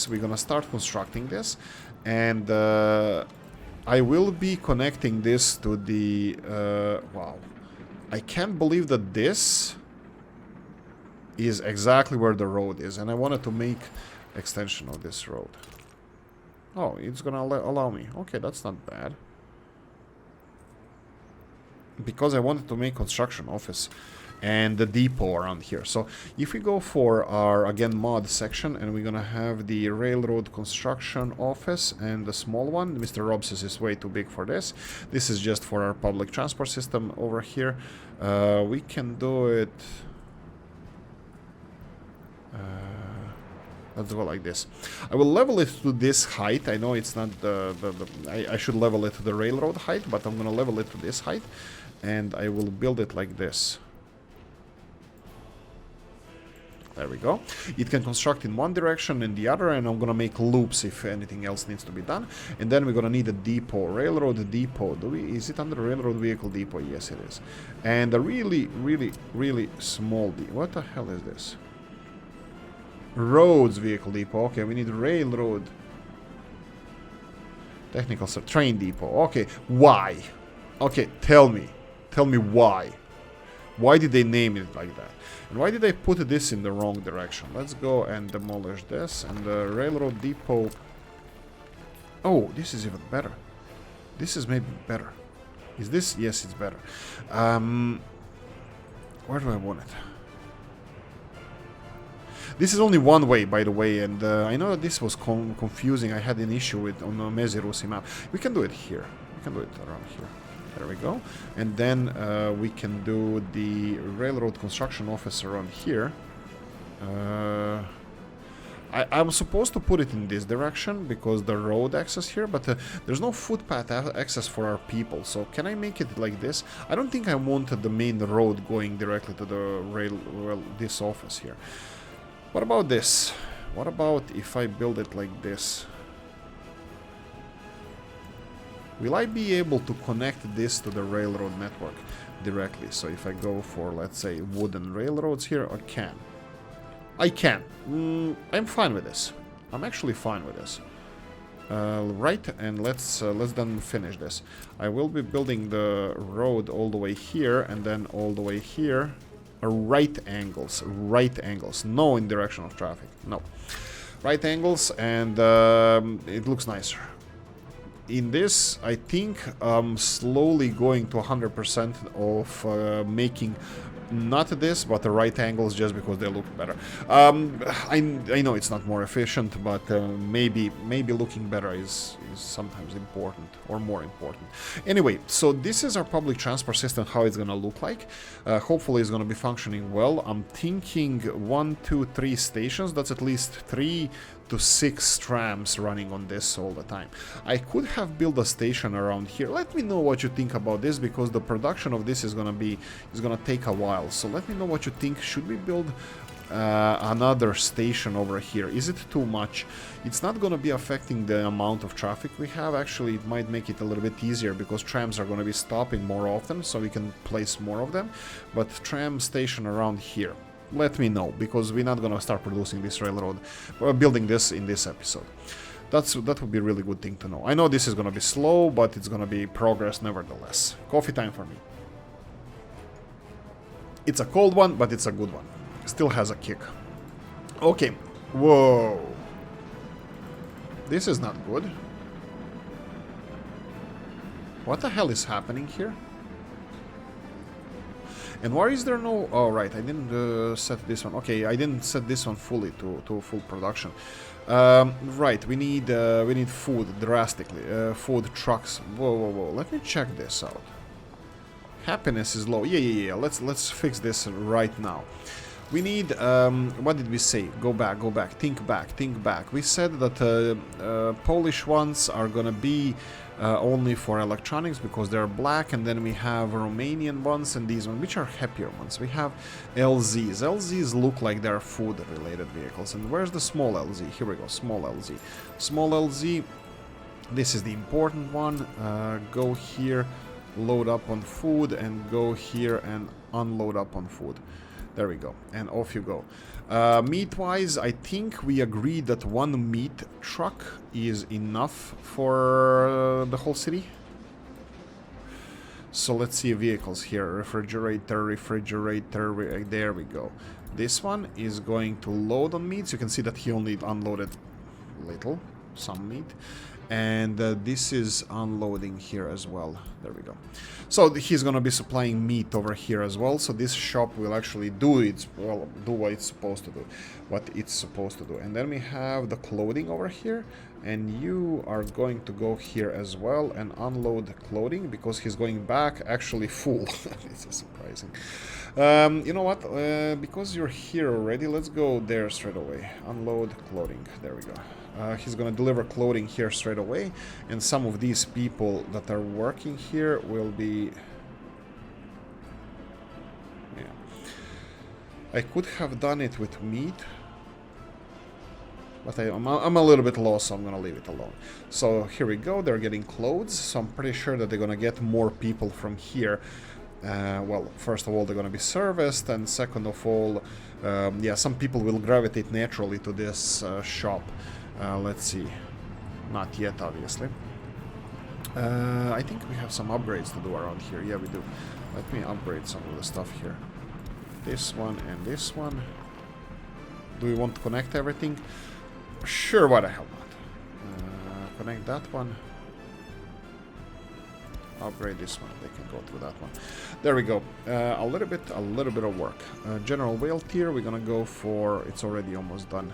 We're gonna start constructing this, and I will be connecting this to the wow, I can't believe that this is exactly where the road is, and I wanted to make extension of this road. Oh, it's gonna allow me. Okay, that's not bad. Because I wanted to make construction office and the depot around here. So if we go for our, again, mod section, and we're gonna have the railroad construction office and the small one. Mr. Robs's is way too big for this. This is just for our public transport system over here. We can do it... let's go like this. I will level it to this height. I know it's not I should level it to the railroad height, but I'm gonna level it to this height, and I will build it like this. There we go. It can construct in one direction and the other, and I'm gonna make loops if anything else needs to be done. And then we're gonna need a depot, railroad depot. Is it under railroad vehicle depot? Yes, it is. And a really, really, really small depot. What the hell is this? Roads vehicle depot. Okay, we need railroad. Technical train depot. Okay, why? Okay, tell me. Tell me why. Why did they name it like that? And why did they put this in the wrong direction? Let's go and demolish this. And the railroad depot... Oh, this is even better. This is maybe better. Is this? Yes, it's better. Where do I want it? This is only one way, by the way, and I know that this was confusing. I had an issue with on the Mezirusi map. We can do it here. We can do it around here. There we go. And then we can do the railroad construction office around here. I'm supposed to put it in this direction because the road access here, but there's no footpath access for our people. So can I make it like this? I don't think I wanted the main road going directly to the this office here. What about this? What about if I build it like this? Will I be able to connect this to the railroad network directly? So if I go for, let's say, wooden railroads here, I can. I can. I'm fine with this. I'm actually fine with this. Right, and let's then finish this. I will be building the road all the way here and then all the way here. Right angles, no in direction of traffic, no. Right angles, and it looks nicer. In this, I think I'm slowly going to 100% of making not this, but the right angles, just because they look better. I know it's not more efficient, but maybe looking better is sometimes important, or more important. Anyway, so this is our public transport system, how it's gonna look like. Hopefully it's gonna be functioning well. I'm thinking 1, 2, 3 stations. That's at least 3 to 6 trams running on this all the time. I could have built a station around here. Let me know what you think about this, because the production of this is gonna take a while. So let me know what you think. Should we build another station over here? Is it too much? It's not going to be affecting the amount of traffic we have. Actually, it might make it a little bit easier because trams are going to be stopping more often, so we can place more of them. But tram station around here, let me know, because we're not going to start producing this railroad, building this in this episode. That would be a really good thing to know. I know this is going to be slow, but it's going to be progress nevertheless. Coffee time for me. It's a cold one, but it's a good one. Still has a kick. Okay. Whoa. This is not good. What the hell is happening here? And why is there no... Oh, right. I didn't set this one. Okay, I didn't set this one fully to full production. Right. We need food drastically. Food trucks. Whoa. Let me check this out. Happiness is low. Yeah. Let's fix this right now. We need, what did we say? Go back, think back. We said that Polish ones are gonna be only for electronics because they're black, and then we have Romanian ones and these ones, which are happier ones. We have LZs. LZs look like they're food-related vehicles. And where's the small LZ? Here we go, small LZ. Small LZ, this is the important one. Go here, load up on food, and go here and unload up on food. There we go, and off you go. Meat-wise, I think we agreed that one meat truck is enough for the whole city. So let's see vehicles here. Refrigerator, there we go. This one is going to load on meats. You can see that he only unloaded some meat. And this is unloading here as well. There we go. So he's gonna be supplying meat over here as well. So this shop will actually do what it's supposed to do. And then we have the clothing over here, and you are going to go here as well and unload the clothing because he's going back actually full. This is surprising. You know what? Because you're here already, let's go there straight away. Unload clothing. There we go. He's gonna deliver clothing here straight away, and some of these people that are working here will be... Yeah. I could have done it with meat, but I'm a little bit lost, so I'm gonna leave it alone. So here we go, they're getting clothes, so I'm pretty sure that they're gonna get more people from here. Well, first of all, they're gonna be serviced, and second of all, yeah, some people will gravitate naturally to this shop. Let's see. Not yet, obviously. I think we have some upgrades to do around here. Yeah, we do. Let me upgrade some of the stuff here. This one and this one. Do we want to connect everything? Sure, why the hell not? Connect that one. Upgrade this one. They can go through that one. There we go. A little bit of work. General whale tier. We're gonna go for. It's already almost done.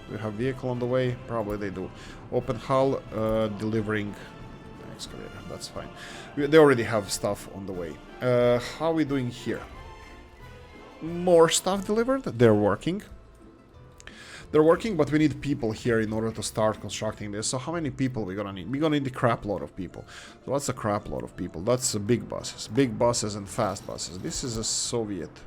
We have vehicle on the way. Probably they do. Open hull. Delivering excavator. That's fine. They already have stuff on the way. How are we doing here? More stuff delivered. They're working. They're working, but we need people here in order to start constructing this. So how many people are we gonna need? We're gonna need a crap load of people. So what's a crap load of people? That's big buses and fast buses. This is a Soviet.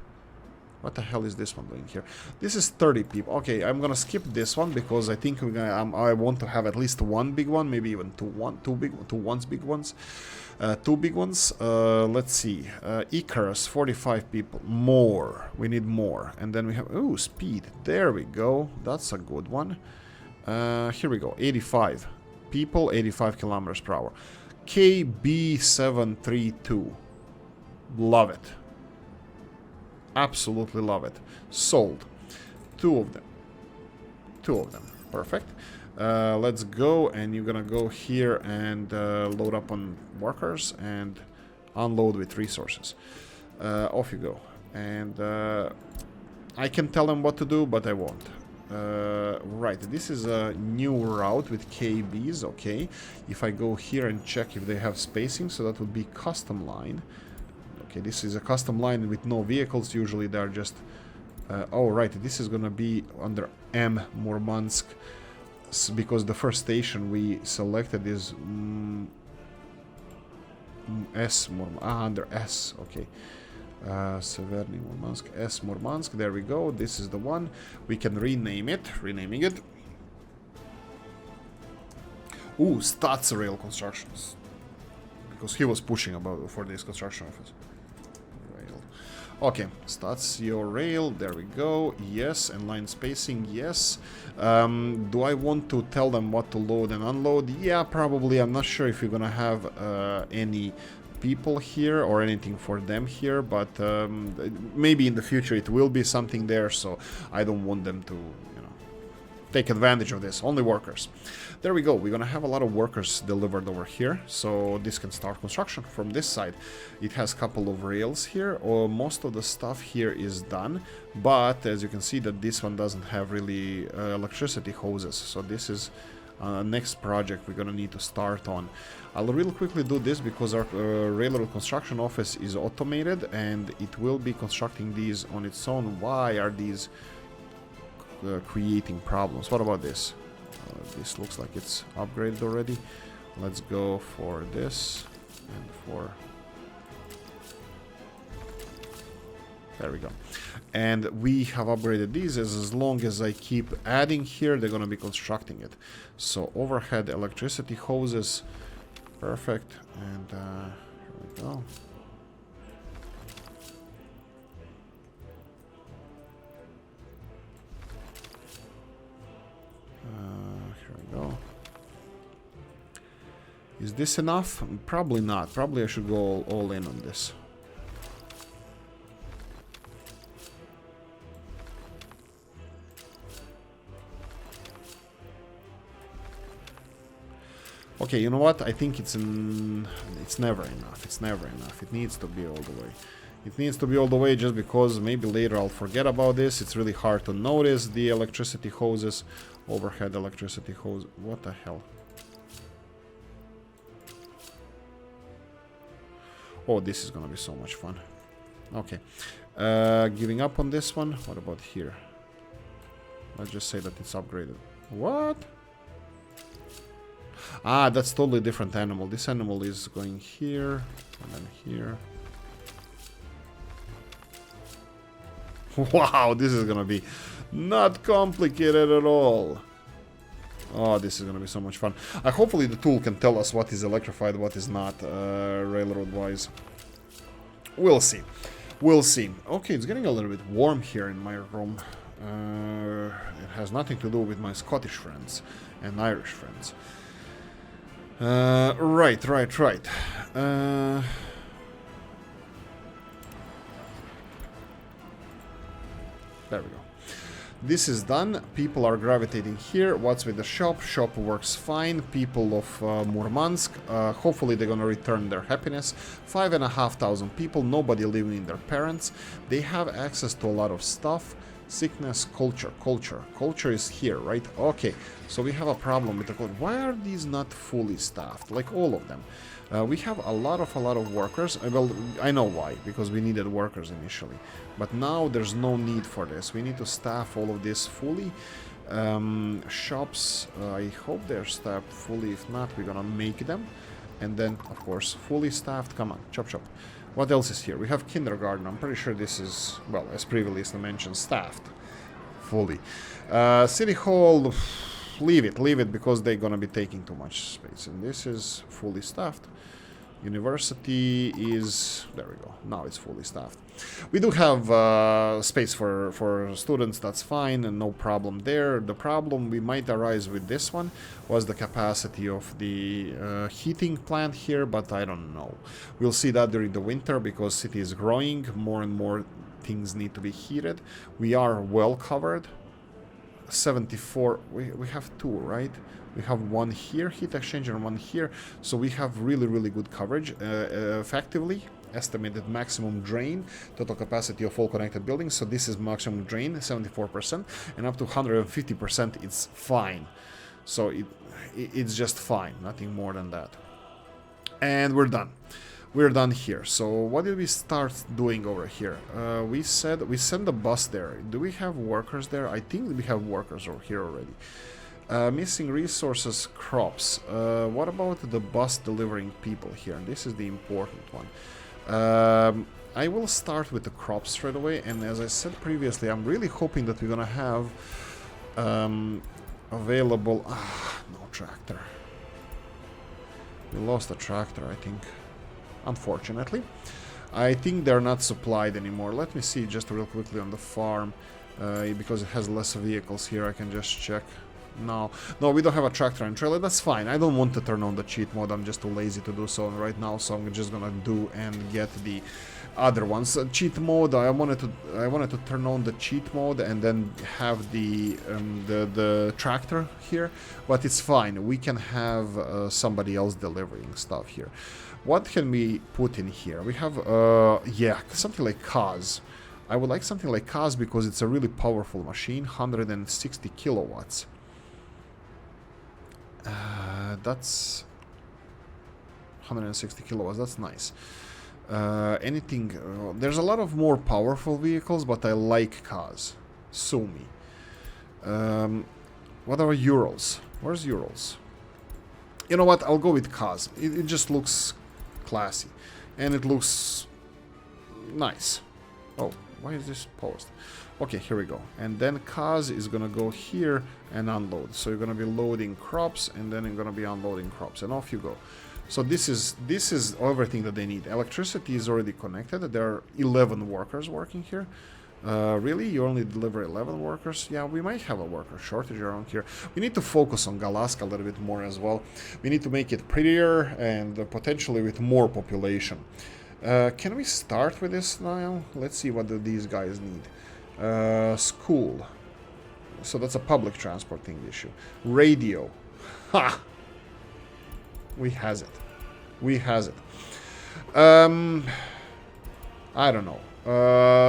What the hell is this one doing here? This is 30 people. Okay, I'm gonna skip this one because I think we're gonna. I want to have at least one big one, maybe even two big ones. Two big ones. Let's see. Icarus, 45 people. More. We need more. And then we have... Ooh, speed. There we go. That's a good one. Here we go. 85 people, 85 kilometers per hour. KB732. Love it. Absolutely love it. Sold. Two of them. Perfect. Let's go, and you're gonna go here and load up on workers and unload with resources. Off you go. And I can tell them what to do, but I won't. Right, this is a new route with KBs, okay. If I go here and check if they have spacing, so that would be custom line. Okay, this is a custom line with no vehicles. Usually they're just... oh, right, this is gonna be under M Murmansk, because the first station we selected is S Murmansk. Under S, okay. Severny Murmansk, S Murmansk, there we go. This is the one. We can rename it. Renaming it. Ooh, Stats Rail Constructions. Because he was pushing about for this construction office. Okay, Stats your rail, there we go, yes, and line spacing, yes. Do I want to tell them what to load and unload? Yeah, probably. I'm not sure if you're gonna have any people here or anything for them here, but maybe in the future it will be something there, so I don't want them to, you know, take advantage of this. Only workers. There we go. We're gonna have a lot of workers delivered over here, so this can start construction from this side. It has a couple of rails here, or most of the stuff here is done, but as you can see that this one doesn't have really electricity hoses, so this is next project we're gonna need to start on. I'll real quickly do this because our railroad construction office is automated and it will be constructing these on its own. Why are these creating problems? What about this? This looks like it's upgraded already. Let's go for this and for... There we go. And we have upgraded these as long as I keep adding here, they're going to be constructing it. So overhead electricity hoses. Perfect. And here we go. Here we go. Is this enough? Probably not. Probably I should go all in on this. Okay, you know what? I think it's never enough. It's never enough. It needs to be all the way. It needs to be all the way just because maybe later I'll forget about this. It's really hard to notice the electricity hoses. Overhead electricity hose. What the hell? Oh, this is gonna be so much fun. Okay. Giving up on this one. What about here? Let's just say that it's upgraded. What? Ah, that's totally different animal. This animal is going here and then here. Wow, this is gonna be not complicated at all. Oh, this is gonna be so much fun. Hopefully the tool can tell us what is electrified, what is not, railroad-wise. We'll see. We'll see. Okay, it's getting a little bit warm here in my room. It has nothing to do with my Scottish friends and Irish friends. Right. There we go. This is done. People are gravitating here. What's with the shop? Shop works fine. People of Murmansk, hopefully they're gonna return their happiness. 5,500 people, nobody living in their parents. They have access to a lot of stuff. Sickness, culture. Culture is here, right? Okay, so we have a problem with the culture. Why are these not fully staffed? Like all of them. We have a lot of workers. Well, I know why, because we needed workers initially. But now there's no need for this. We need to staff all of this fully. Shops, I hope they're staffed fully. If not, we're gonna make them. And then, of course, fully staffed. Come on, chop. What else is here? We have kindergarten. I'm pretty sure this is, well, as previously mentioned, staffed fully. City hall, leave it because they're gonna be taking too much space. And this is fully staffed. University is, there we go, now it's fully staffed. We do have space for students, that's fine, and no problem there. The problem we might arise with this one was the capacity of the heating plant here, but I don't know. We'll see that during the winter because city is growing, more and more things need to be heated. We are well covered. 74, we have two, right? We have one here, heat exchanger, and one here. So we have really good coverage. Effectively, estimated maximum drain, total capacity of all connected buildings. So this is maximum drain, 74%, and up to 150% it's fine. So it's just fine, nothing more than that. And we're done. We're done here. So what did we start doing over here? We said we sent the bus there. Do we have workers there? I think we have workers over here already. Missing resources, crops. What about the bus delivering people here? This is the important one. I will start with the crops straight away, and as I said previously, I'm really hoping that we're gonna have available... no tractor. We lost a tractor, I think. Unfortunately. I think they're not supplied anymore. Let me see just real quickly on the farm. Because it has less vehicles here, I can just check. No, we don't have a tractor and trailer. That's fine. I don't want to turn on the cheat mode. I'm just too lazy to do so right now. So I'm just gonna do and get the other ones. Cheat mode. I wanted to turn on the cheat mode and then have the tractor here. But it's fine. We can have somebody else delivering stuff here. What can we put in here? We have yeah, something like Kaz. I would like something like Kaz because it's a really powerful machine. 160 kilowatts. That's 160 kilowatts. That's nice. Anything? There's a lot of more powerful vehicles, but I like Kaz. Sue me. What are Urals? Where's Urals? You know what? I'll go with Kaz. It just looks classy, and it looks nice. Oh, why is this paused? Okay, here we go. And then Kaz is gonna go here and unload. So you're gonna be loading crops, and then you're gonna be unloading crops, and off you go. So this is everything that they need. Electricity is already connected. There are 11 workers working here. Really? You only deliver 11 workers? Yeah, we might have a worker shortage around here. We need to focus on Galaska a little bit more as well. We need to make it prettier and potentially with more population. Can we start with this now? Let's see what these guys need. School. So that's a public transport thing issue. Radio. Ha! We has it. We has it. I don't know.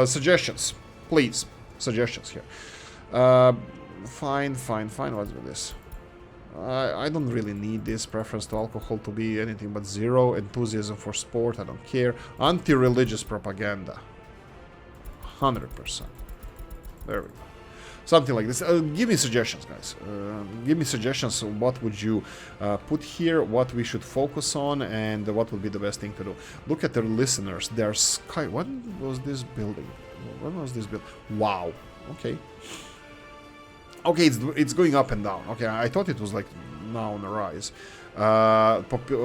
Suggestions. Please. Suggestions here. Fine. What's with this? I don't really need this. Preference to alcohol to be anything but 0. Enthusiasm for sport, I don't care. Anti-religious propaganda. 100%. There we go. Something like this. Give me suggestions, guys. Give me suggestions. What would you put here? What we should focus on, and what would be the best thing to do? Look at the listeners. They're sky. What was this building? When was this built? Wow. Okay. Okay, it's going up and down. Okay, I thought it was like now on the rise.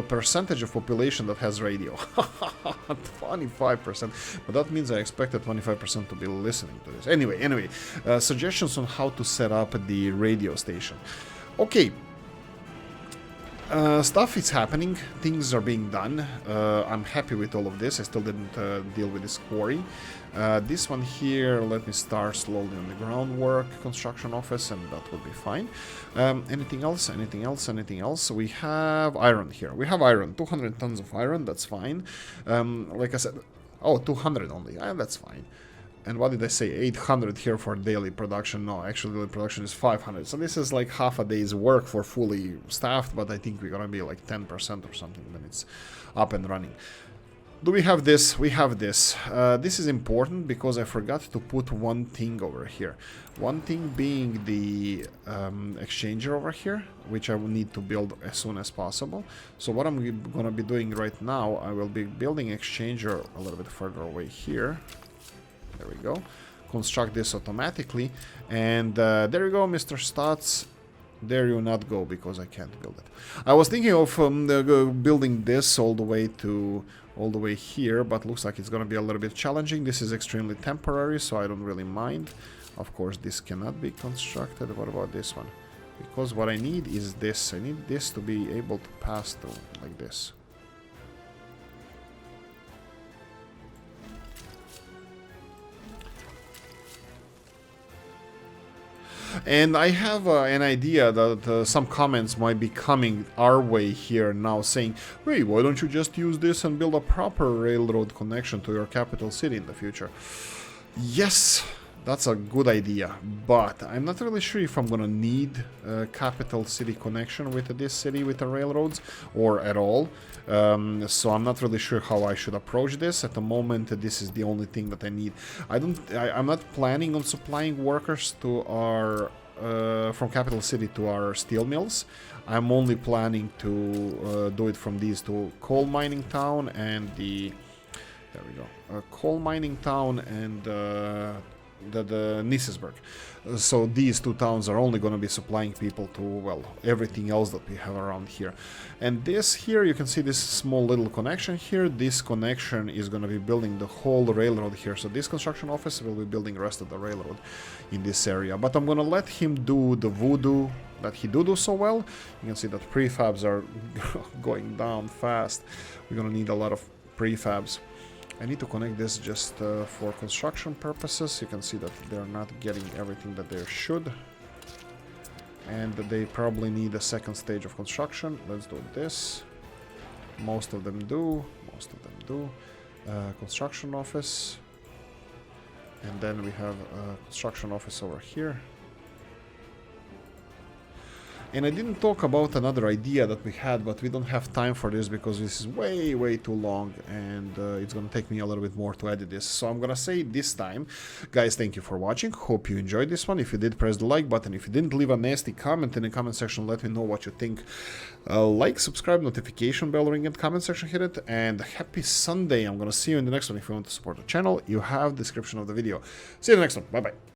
Percentage of population that has radio. 25%. But that means I expected 25% to be listening to this. Anyway, suggestions on how to set up the radio station. Okay. Stuff is happening, things are being done. I'm happy with all of this. I still didn't deal with this quarry. This one here, let me start slowly on the groundwork construction office, and that will be fine. Anything else? Anything else? Anything else? We have iron here. We have iron, 200 tons of iron, that's fine. Like I said, oh, 200 only, that's fine. And what did I say? 800 here for daily production. No, actually daily production is 500. So this is like half a day's work for fully staffed, but I think we're gonna be like 10% or something when it's up and running. Do we have this? We have this. This is important because I forgot to put one thing over here. One thing being the exchanger over here, which I will need to build as soon as possible. So what I'm gonna be doing right now, I will be building exchanger a little bit further away here. There we go. Construct this automatically. And there you go, Mr. Stotts. There you not go, because I can't build it. I was thinking of building this all the way here, but looks like it's gonna be a little bit challenging. This is extremely temporary, so I don't really mind. Of course, this cannot be constructed. What about this one? Because what I need is this. I need this to be able to pass through like this. And I have an idea that some comments might be coming our way here now saying, hey, why don't you just use this and build a proper railroad connection to your capital city in the future? Yes, that's a good idea, but I'm not really sure if I'm gonna need a capital city connection with this city with the railroads or at all. So I'm not really sure how I should approach this. At the moment, this is the only thing that I need. I'm not planning on supplying workers to our from capital city to our steel mills. I'm only planning to do it from these two: coal mining town and the coal mining town and the Nissesburg. So these two towns are only going to be supplying people to, well, everything else that we have around here. And this here, you can see this small little connection here. This connection is going to be building the whole railroad here. So this construction office will be building the rest of the railroad in this area. But I'm going to let him do the voodoo that he do so well. You can see that prefabs are going down fast. We're going to need a lot of prefabs. I need to connect this just for construction purposes. You can see that they're not getting everything that they should. And they probably need a second stage of construction. Let's do this. Most of them do. Most of them do. Construction office. And then we have a construction office over here. And I didn't talk about another idea that we had, but we don't have time for this because this is way too long, and it's gonna take me a little bit more to edit this. So I'm gonna say this time, guys, thank you for watching. Hope you enjoyed this one. If you did, press the like button. If you didn't, leave a nasty comment in the comment section. Let me know what you think. Like, subscribe, notification bell, ring, and comment section, hit it. And happy Sunday. I'm gonna see you in the next one. If you want to support the channel, you have the description of the video. See you in the next one. Bye bye.